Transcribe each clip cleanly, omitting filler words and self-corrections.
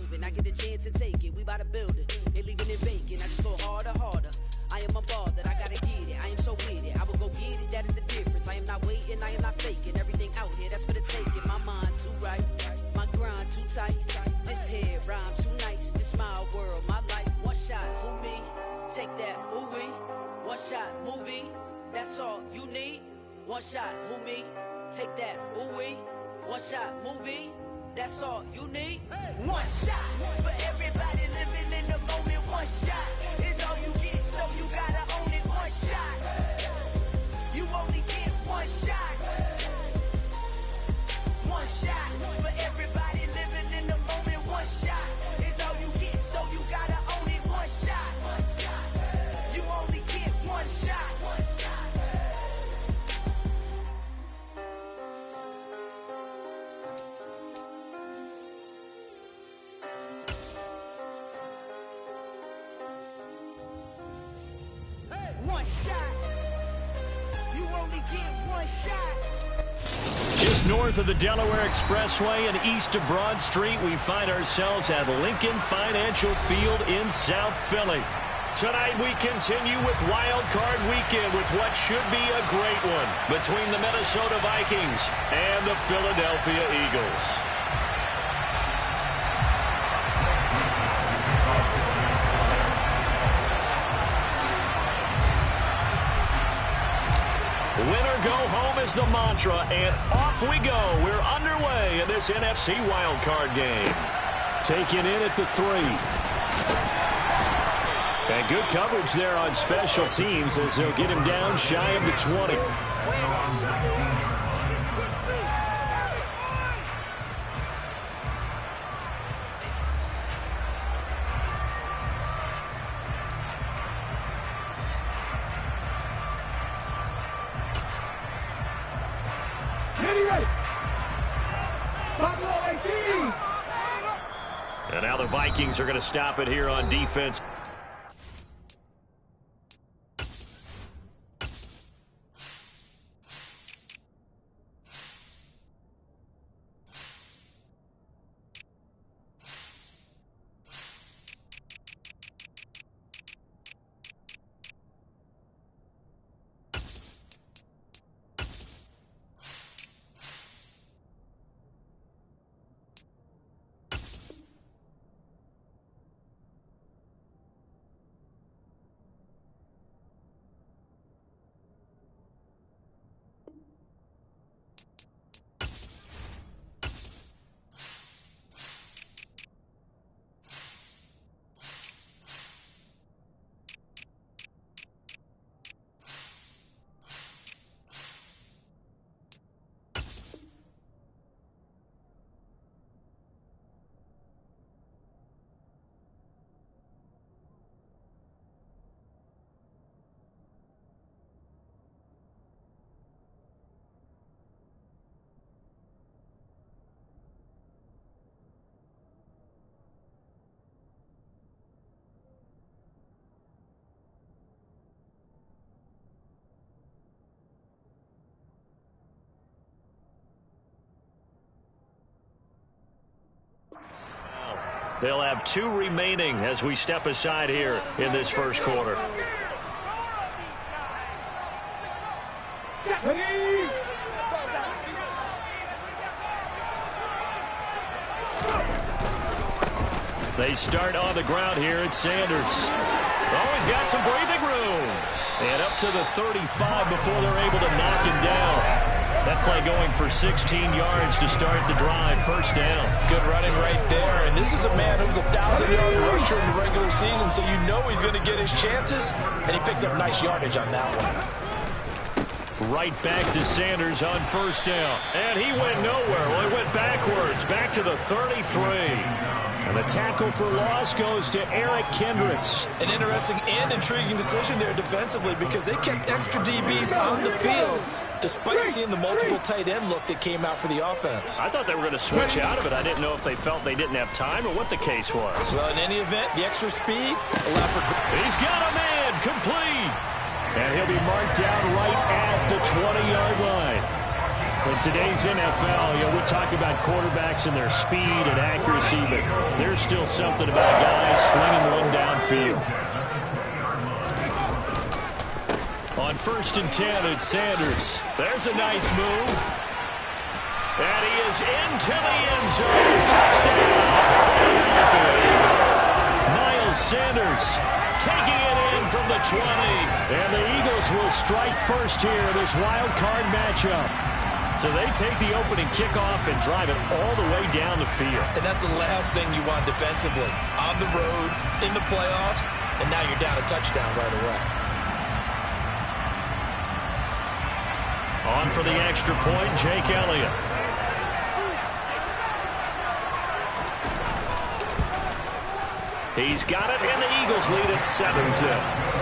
moving. I get a chance to take it. We bout to build it. They leaving it vacant. I just go harder, harder. I am unbothered. I gotta get it. I am so with it. I will go get it. That is the difference. I am not waiting. I am not faking. Everything out here, that's for the taking. My mind too right. My grind too tight. This head rhyme too nice. This my world, my life. One shot, who me? Take that, ooh wee. One shot, movie. That's all you need. One shot, who me? Take that, ooh wee. One shot, movie. That's all you need. One shot for everybody living in the moment. One shot is all you get, so you gotta own it. One shot. You only get one shot. One shot for everybody living in the moment. One shot is all you get, so you gotta own it. One shot. You only get one shot. One shot. You only get one shot. Just north of the Delaware Expressway and east of Broad Street, we find ourselves at Lincoln Financial Field in South Philly. Tonight we continue with Wild Card Weekend with what should be a great one between the Minnesota Vikings and the Philadelphia Eagles. Winner go home is the mantra, and off we go. We're underway in this NFC wildcard game. Taken in at the 3. And good coverage there on special teams as they'll get him down shy of the 20. And now the Vikings are going to stop it here on defense. They'll have 2 remaining as we step aside here in this first quarter. They start on the ground here at Sanders. Always got some breathing room. And up to the 35 before they're able to knock him down. That play going for 16 yards to start the drive. First down. Good running right there. And this is a man who's a 1,000-yard rusher in the regular season, so you know he's going to get his chances. And he picks up nice yardage on that one. Right back to Sanders on first down. And he went nowhere. Well, he went backwards. Back to the 33. And the tackle for loss goes to Eric Kendricks. An interesting and intriguing decision there defensively because they kept extra DBs on the field despite seeing the multiple tight end look that came out for the offense. I thought they were going to switch out of it. I didn't know if they felt they didn't have time or what the case was. Well, in any event, the extra speed allowed for... He's got a man complete. And he'll be marked down right at the 20-yard line. In today's NFL, we talk about quarterbacks and their speed and accuracy, but there's still something about guys slinging one downfield. On 1st and 10, it's Sanders. There's a nice move. And he is into the end zone. Touchdown. Miles Sanders taking it in from the 20. And the Eagles will strike first here in this wild card matchup. So they take the opening kickoff and drive it all the way down the field. And that's the last thing you want defensively. On the road, in the playoffs, and now you're down a touchdown right away. On for the extra point, Jake Elliott. He's got it, and the Eagles lead at 7-0.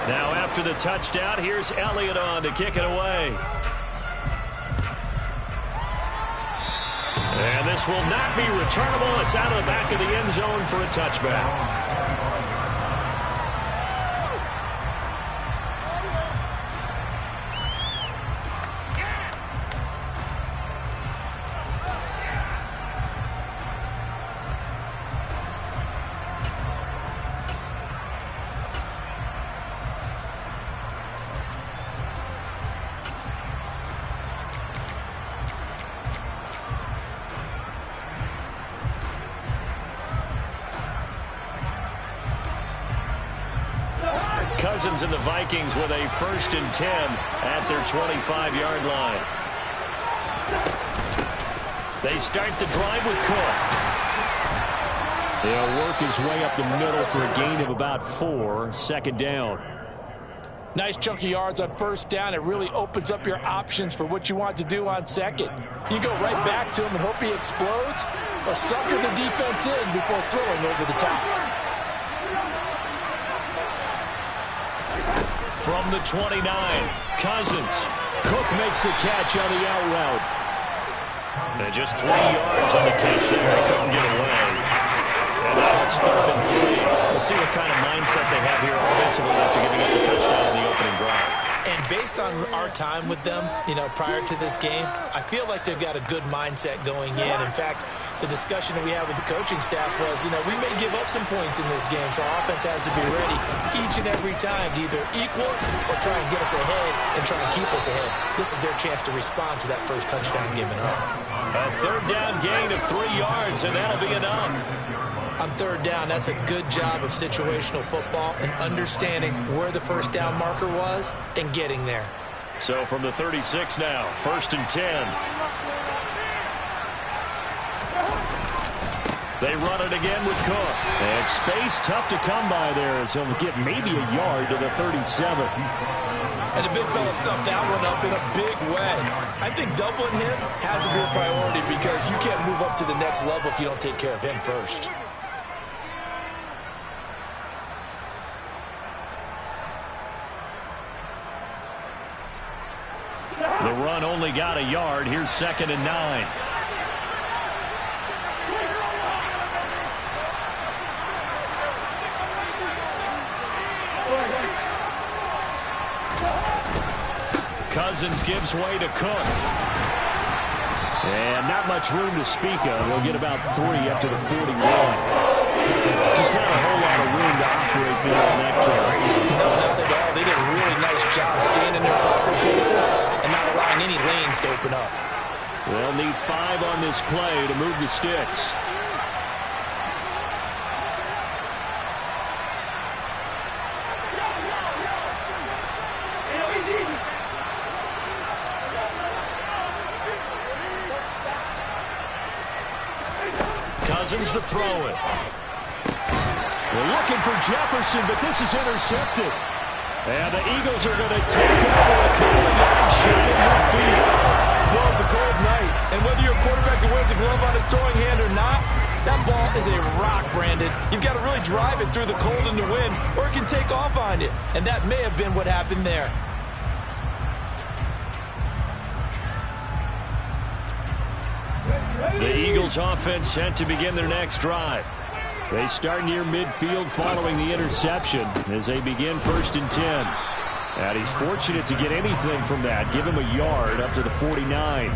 Now after the touchdown, here's Elliott on to kick it away. And this will not be returnable. It's out of the back of the end zone for a touchback. Cousins and the Vikings with a 1st and 10 at their 25-yard line. They start the drive with Cook. He'll work his way up the middle for a gain of about 4. 2nd down. Nice chunk of yards on 1st down. It really opens up your options for what you want to do on 2nd. You go right back to him and hope he explodes, or sucker the defense in before throwing over the top. From the 29, Cousins. Cook makes the catch on the out route. And just 3 yards on the catch there. He couldn't get away. And now it's 3rd and 3. We'll see what kind of mindset they have here offensively after giving up the touchdown in the opening drive. And based on our time with them, prior to this game, I feel like they've got a good mindset going in. In fact, the discussion that we had with the coaching staff was, we may give up some points in this game, so our offense has to be ready each and every time to either equal or try and get us ahead and try and keep us ahead. This is their chance to respond to that first touchdown given up. A 3rd down gain of 3 yards, and that'll be enough. On 3rd down, that's a good job of situational football and understanding where the 1st down marker was and getting there. So from the 36 now, 1st and 10. They run it again with Cook. And space tough to come by there as he'll get maybe a yard to the 37. And the big fella stuffed that one up in a big way. I think doubling him has to be a priority because you can't move up to the next level if you don't take care of him first. The run only got a yard. Here's 2nd and 9. Cousins gives way to Cook. And not much room to speak of. He'll get about 3 up to the 41. Just not a whole lot of room to operate there on that carry. No, not at all. They did a really nice job staying in their proper places and not allowing any lanes to open up. They'll need 5 on this play to move the sticks. Cousins to throw it. They're looking for Jefferson, but this is intercepted. And the Eagles are going to take over a couple of yards shy of midfield. Well, it's a cold night, and whether you're a quarterback that wears a glove on his throwing hand or not, that ball is a rock, Brandon. You've got to really drive it through the cold and the wind, or it can take off on you. And that may have been what happened there. The Eagles offense set to begin their next drive. They start near midfield following the interception as they begin 1st and 10. And he's fortunate to get anything from that. Give him a yard up to the 49.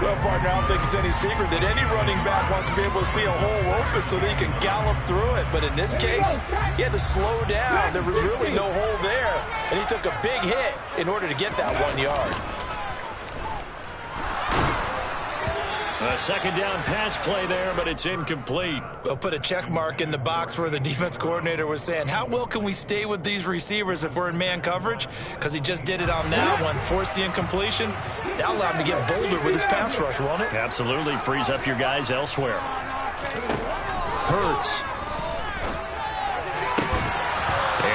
Well, partner, I don't think it's any secret that any running back wants to be able to see a hole open so that he can gallop through it. But in this case, he had to slow down. There was really no hole there. And he took a big hit in order to get that 1 yard. A 2nd down pass play there, but it's incomplete. We'll put a check mark in the box where the defense coordinator was saying, how well can we stay with these receivers if we're in man coverage? Because he just did it on that one, forced the incompletion. That'll allow him to get bolder with his pass rush, won't it? Absolutely. Frees up your guys elsewhere. Hurts.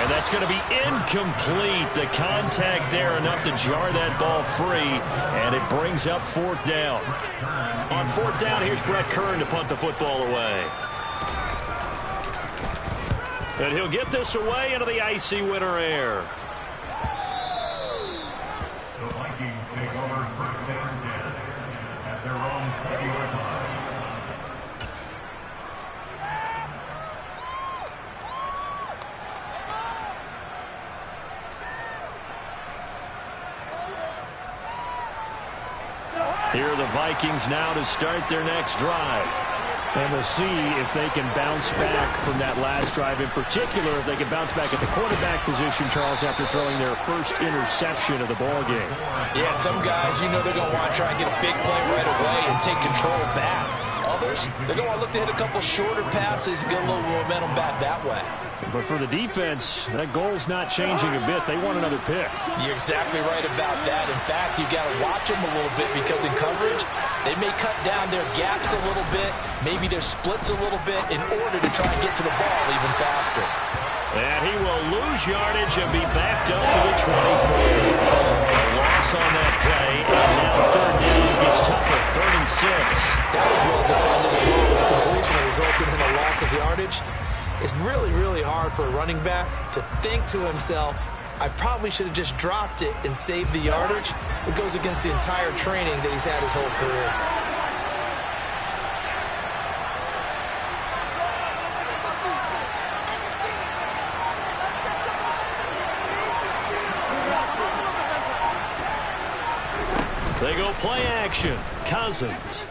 And that's going to be incomplete. The contact there enough to jar that ball free, and it brings up 4th down. On 4th down, here's Brett Kern to punt the football away. And he'll get this away into the icy winter air. The Vikings take over 1st and 10 at their own 30-yard line. Here are the Vikings now to start their next drive. And we'll see if they can bounce back from that last drive. In particular, if they can bounce back at the quarterback position, Charles, after throwing their first interception of the ball game. Yeah, some guys, you know they're going to want to try and get a big play right away and take control back. Others, they're going to want to look to hit a couple shorter passes and get a little momentum back that way. But for the defense, that goal's not changing a bit. They want another pick. You're exactly right about that. In fact, you've got to watch them a little bit because in coverage, they may cut down their gaps a little bit, maybe their splits a little bit in order to try and get to the ball even faster. And he will lose yardage and be backed up to the 24. A loss on that play, and now 3rd down gets tougher, 3rd and 6. That was well defended. A loss completion resulted in a loss of yardage. It's really, really hard for a running back to think to himself, I probably should have just dropped it and saved the yardage. It goes against the entire training that he's had his whole career. They go play action. Cousins.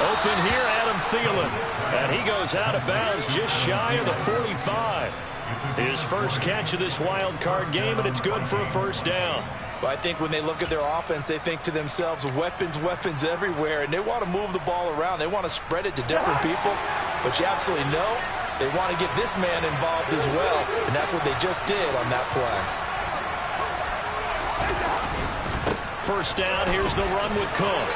Open here, Adam Thielen. And he goes out of bounds just shy of the 45. His first catch of this wild card game, and it's good for a 1st down. But I think when they look at their offense, they think to themselves, weapons, weapons everywhere, and they want to move the ball around. They want to spread it to different people. But you absolutely know they want to get this man involved as well, and that's what they just did on that play. 1st down, here's the run with Cook.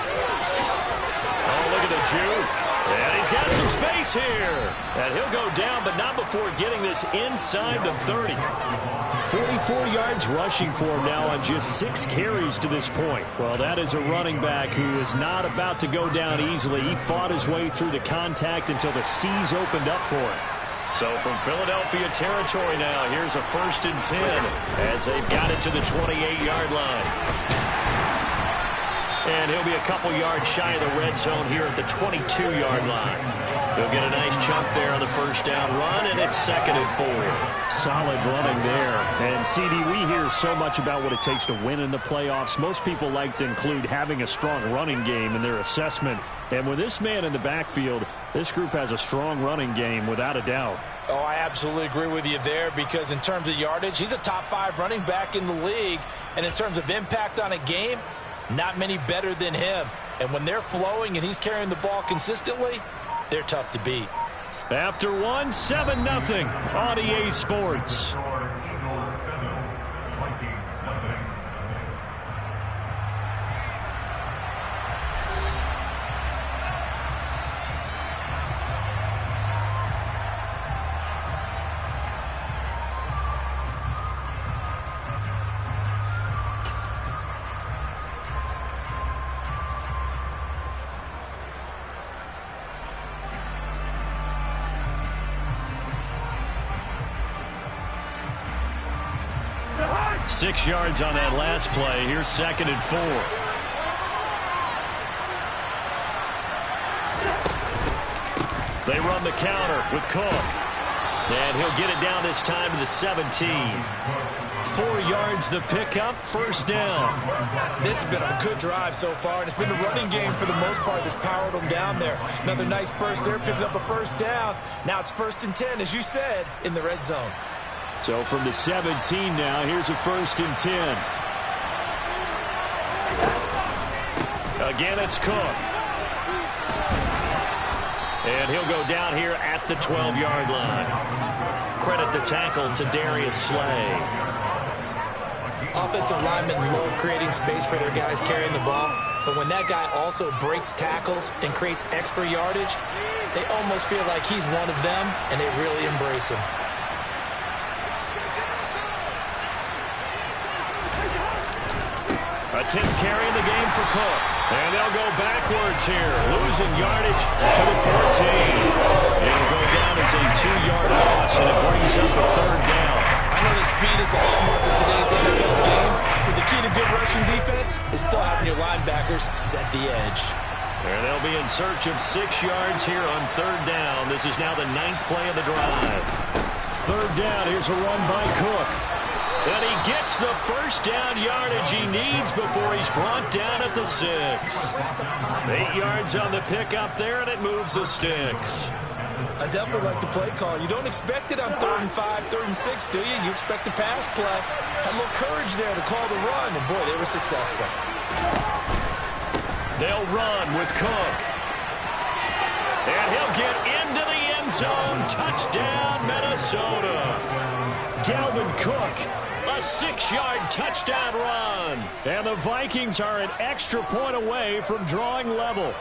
Oh, look at the juke. And he's got some space here. And he'll go down, but not before getting this inside the 30. 44 yards rushing for him now on just 6 carries to this point. Well, that is a running back who is not about to go down easily. He fought his way through the contact until the seas opened up for him. So from Philadelphia territory now, here's a 1st and 10 as they've got it to the 28-yard line. And he'll be a couple yards shy of the red zone here at the 22-yard line. He'll get a nice chunk there on the 1st down run, and it's 2nd and 4. Solid running there. And, CD, we hear so much about what it takes to win in the playoffs. Most people like to include having a strong running game in their assessment. And with this man in the backfield, this group has a strong running game without a doubt. Oh, I absolutely agree with you there because in terms of yardage, he's a top 5 running back in the league. And in terms of impact on a game, not many better than him. And when they're flowing and he's carrying the ball consistently, they're tough to beat. After 7-0 on EA Sports. Six yards on that last play. Here's 2nd and 4. on the counter with Cook. And he'll get it down this time to the 17. 4 yards the pickup, first down. This has been a good drive so far, and it's been the running game for the most part that's powered them down there. Another nice burst there, picking up a first down. Now it's 1st and 10, as you said, in the red zone. So from the 17 now, here's a 1st and 10. Again, it's Cook. And he'll go down here at the 12-yard line. Credit the tackle to Darius Slay. Offensive linemen love creating space for their guys carrying the ball, but when that guy also breaks tackles and creates extra yardage, they almost feel like he's one of them, and they really embrace him. A 10th carry in the game for Cook. And they'll go backwards here, losing yardage to the 14. It'll go down as a 2-yard loss, and it brings up a 3rd down. I know the speed is the hallmark of today's NFL game, but the key to good rushing defense is still having your linebackers set the edge. And they'll be in search of 6 yards here on 3rd down. This is now the 9th play of the drive. 3rd down, here's a run by Cook. And he gets the first down yardage he needs before he's brought down at the 6. 8 yards on the pickup there, and it moves the sticks. I definitely like the play call. You don't expect it on 3rd and 5, 3rd and 6, do you? You expect a pass play. Had a little courage there to call the run, and boy, they were successful. They'll run with Cook. And he'll get into the end zone. Touchdown, Minnesota. Dalvin Cook, a 6-yard touchdown run. And the Vikings are an extra point away from drawing level.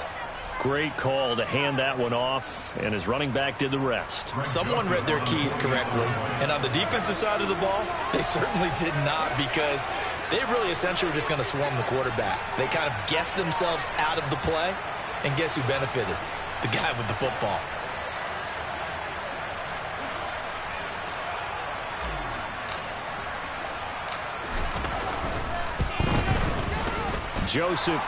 Great call to hand that one off, and his running back did the rest. Someone read their keys correctly, and on the defensive side of the ball, they certainly did not, because they really essentially were just going to swarm the quarterback. They kind of guessed themselves out of the play, and guess who benefited? The guy with the football. Joseph